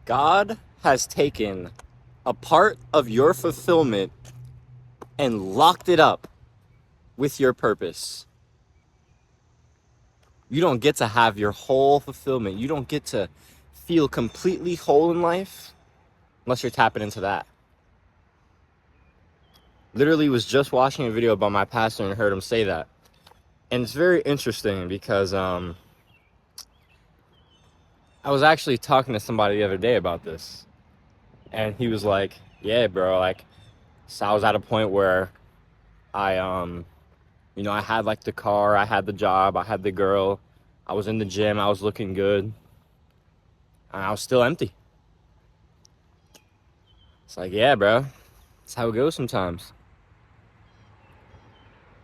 God has taken a part of your fulfillment and locked it up with your purpose. You don't get to have your whole fulfillment. You don't get to feel completely whole in life unless you're tapping into that. Literally was just watching a video about my pastor and heard him say that. And it's very interesting because I was actually talking to somebody the other day about this. And he was like, yeah, bro, like, so I was at a point where I I had like the car, I had the job, I had the girl, I was in the gym, I was looking good, and I was still empty. It's like, yeah, bro, that's how it goes sometimes.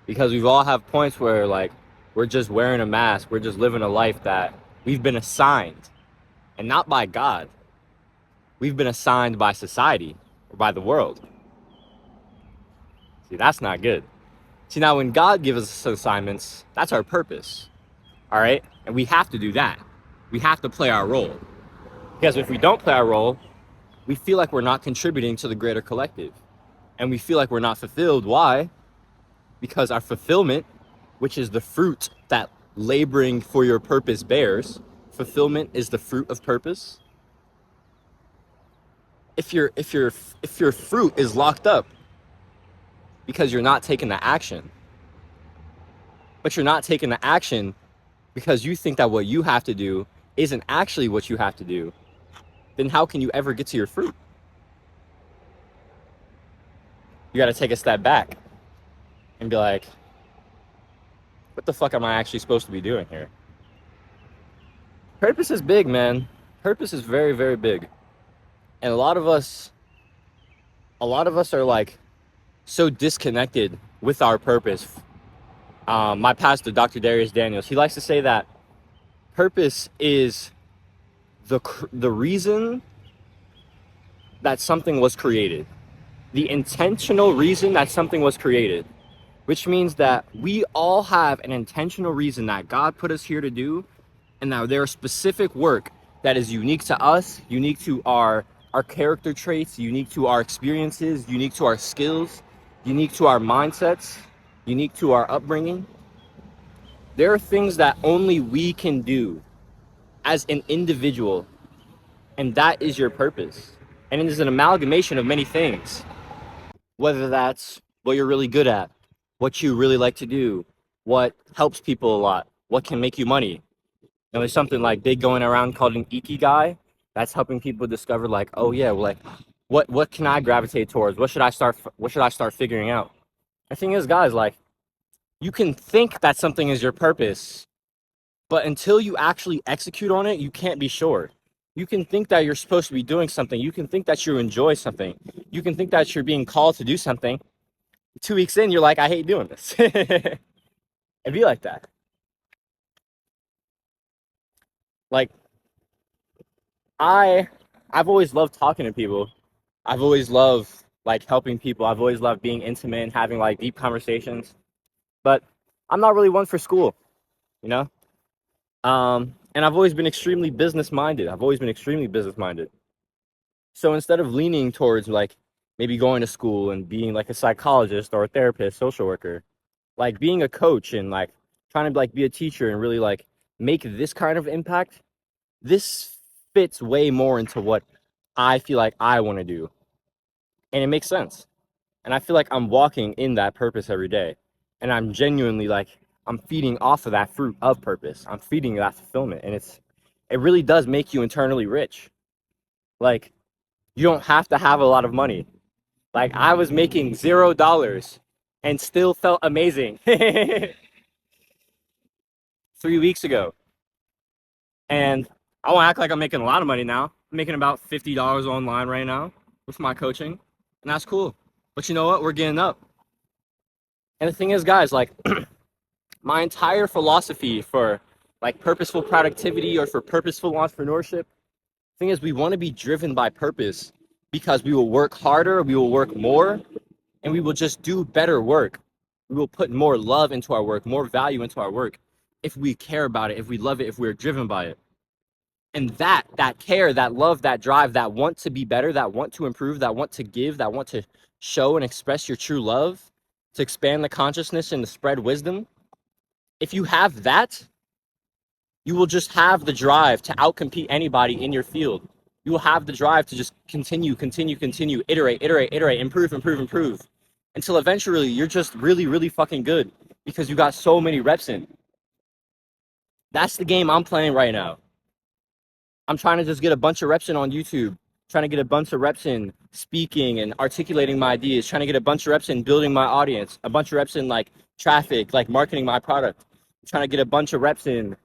Because we've all have points where like we're just wearing a mask, we're just living a life that we've been assigned, and not by God. We've been assigned by society or by the world. See, that's not good. See, now when God gives us assignments, that's our purpose. All right? And we have to do that. We have to play our role. Because if we don't play our role, we feel like we're not contributing to the greater collective. And we feel like we're not fulfilled. Why? Because our fulfillment, which is the fruit that laboring for your purpose bears, fulfillment is the fruit of purpose. If your fruit is locked up because you're not taking the action, but you're not taking the action because you think that what you have to do isn't actually what you have to do, then how can you ever get to your fruit? You got to take a step back and be like, what the fuck am I actually supposed to be doing here? Purpose is big, man. Purpose is very, very big. And a lot of us are like so disconnected with our purpose. My pastor, Dr. Darius Daniels, he likes to say that purpose is the reason that something was created, the intentional reason that something was created, which means that we all have an intentional reason that God put us here to do, and now there is specific work that is unique to us, unique to our character traits, unique to our experiences, unique to our skills, unique to our mindsets, unique to our upbringing. There are things that only we can do as an individual, and that is your purpose. And it is an amalgamation of many things, whether that's what you're really good at, what you really like to do, what helps people a lot, what can make you money. There's something like big going around called an ikigai that's helping people discover like, oh yeah, well, like what can I gravitate towards? What should I start figuring out? The thing is, guys, like, you can think that something is your purpose, but until you actually execute on it, you can't be sure. You can think that you're supposed to be doing something. You can think that you enjoy something. You can think that you're being called to do something. 2 weeks in, you're like, I hate doing this. It'd be like that. Like, I've always loved talking to people. I've always loved like helping people. I've always loved being intimate and having like deep conversations. But I'm not really one for school, you know? And I've always been extremely business minded. So instead of leaning towards like maybe going to school and being like a psychologist or a therapist, social worker, like being a coach and like trying to like be a teacher and really like make this kind of impact, this fits way more into what I feel like I want to do. And it makes sense. And I feel like I'm walking in that purpose every day. And I'm genuinely like, I'm feeding off of that fruit of purpose. I'm feeding that fulfillment. And it really does make you internally rich. Like, you don't have to have a lot of money. Like, I was making $0 and still felt amazing 3 weeks ago. And I won't act like I'm making a lot of money now. I'm making about $50 online right now with my coaching. And that's cool. But you know what? We're getting up. And the thing is, guys, like, my entire philosophy for like purposeful productivity or for purposeful entrepreneurship, thing is, we want to be driven by purpose because we will work harder, we will work more, and we will just do better work. We will put more love into our work, more value into our work if we care about it, if we love it, if we're driven by it. And that care, that love, that drive, that want to be better, that want to improve, that want to give, that want to show and express your true love, to expand the consciousness and to spread wisdom, if you have that, you will just have the drive to outcompete anybody in your field. You will have the drive to just continue, iterate, improve, until eventually you're just really, really fucking good because you got so many reps in. That's the game I'm playing right now. I'm trying to just get a bunch of reps in on YouTube, trying to get a bunch of reps in speaking and articulating my ideas, trying to get a bunch of reps in building my audience, a bunch of reps in like traffic, like marketing my product. I'm trying to get a bunch of reps in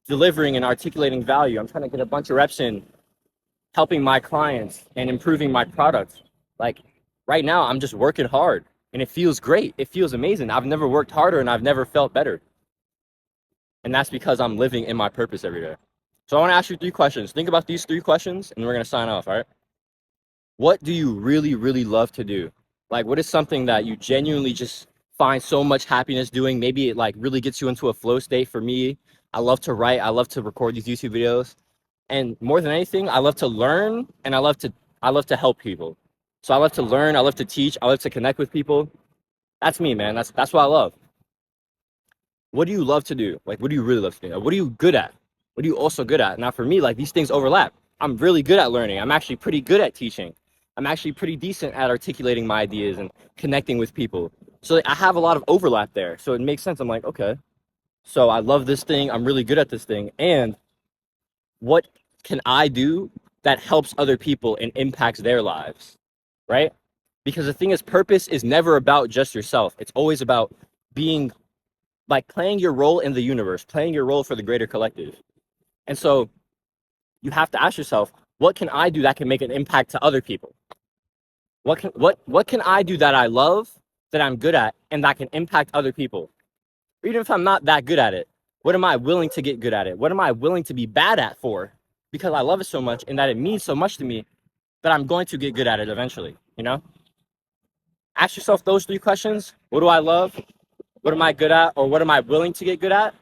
delivering and articulating value. I'm trying to get a bunch of reps in helping my clients and improving my product. Like right now, I'm just working hard and it feels great. It feels amazing. I've never worked harder and I've never felt better. And that's because I'm living in my purpose every day. So I want to ask you 3 questions. Think about these 3 questions and we're going to sign off, all right? What do you really, really love to do? Like, what is something that you genuinely just find so much happiness doing? Maybe it like really gets you into a flow state. For me, I love to write. I love to record these YouTube videos. And more than anything, I love to learn and I love to help people. So I love to learn, I love to teach, I love to connect with people. That's me, man. That's what I love. What do you love to do? Like, what do you really love to do? What are you good at? What are you also good at? Now for me, like these things overlap. I'm really good at learning. I'm actually pretty good at teaching. I'm actually pretty decent at articulating my ideas and connecting with people. So I have a lot of overlap there. So it makes sense. I'm like, okay, so I love this thing. I'm really good at this thing. And what can I do that helps other people and impacts their lives, right? Because the thing is, purpose is never about just yourself. It's always about being like playing your role in the universe, playing your role for the greater collective. And so you have to ask yourself, what can I do that can make an impact to other people? What can I do that I love, that I'm good at, and that can impact other people? Or even if I'm not that good at it, what am I willing to get good at it? What am I willing to be bad at for? Because I love it so much and that it means so much to me that I'm going to get good at it eventually, you know? Ask yourself those 3 questions. What do I love? What am I good at? Or what am I willing to get good at?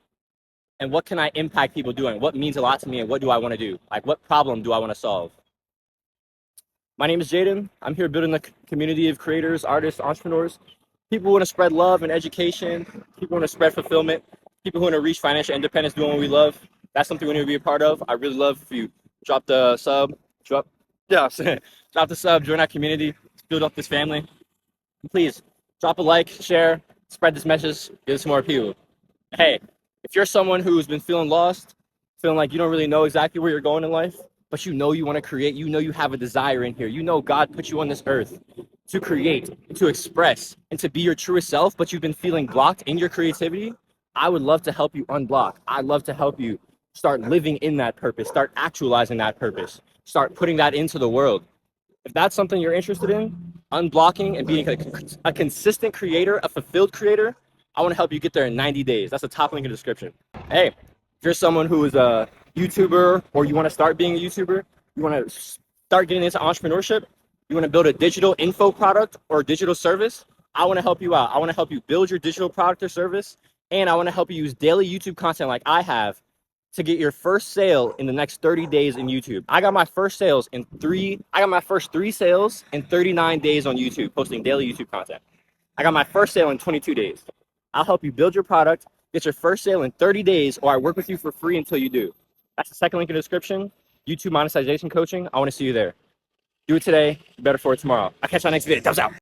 And what can I impact people doing? What means a lot to me and what do I want to do? Like, what problem do I want to solve? My name is Jaden. I'm here building a community of creators, artists, entrepreneurs, people who want to spread love and education, people who want to spread fulfillment, people who want to reach financial independence doing what we love. That's something we need to be a part of. I really love if you drop the sub, drop the sub, join our community, build up this family. Please drop a like, share, spread this message, give it to more people. Hey, if you're someone who's been feeling lost, feeling like you don't really know exactly where you're going in life, but you know you want to create, you know you have a desire in here, you know God put you on this earth to create, to express, and to be your truest self, but you've been feeling blocked in your creativity, I would love to help you unblock. I'd love to help you start living in that purpose, start actualizing that purpose, start putting that into the world. If that's something you're interested in, unblocking and being a consistent creator, a fulfilled creator, I want to help you get there in 90 days. That's the top link in the description. Hey, if you're someone who is a YouTuber or you want to start being a YouTuber, you want to start getting into entrepreneurship, you want to build a digital info product or digital service, I want to help you out. I want to help you build your digital product or service, and I want to help you use daily YouTube content like I have to get your first sale in the next 30 days in YouTube. I got my first 3 sales in 39 days on YouTube, posting daily YouTube content. I got my first sale in 22 days. I'll help you build your product, get your first sale in 30 days, or I work with you for free until you do. That's the second link in the description. YouTube monetization coaching. I want to see you there. Do it today, better for it tomorrow. I'll catch you on the next video. Thumbs out.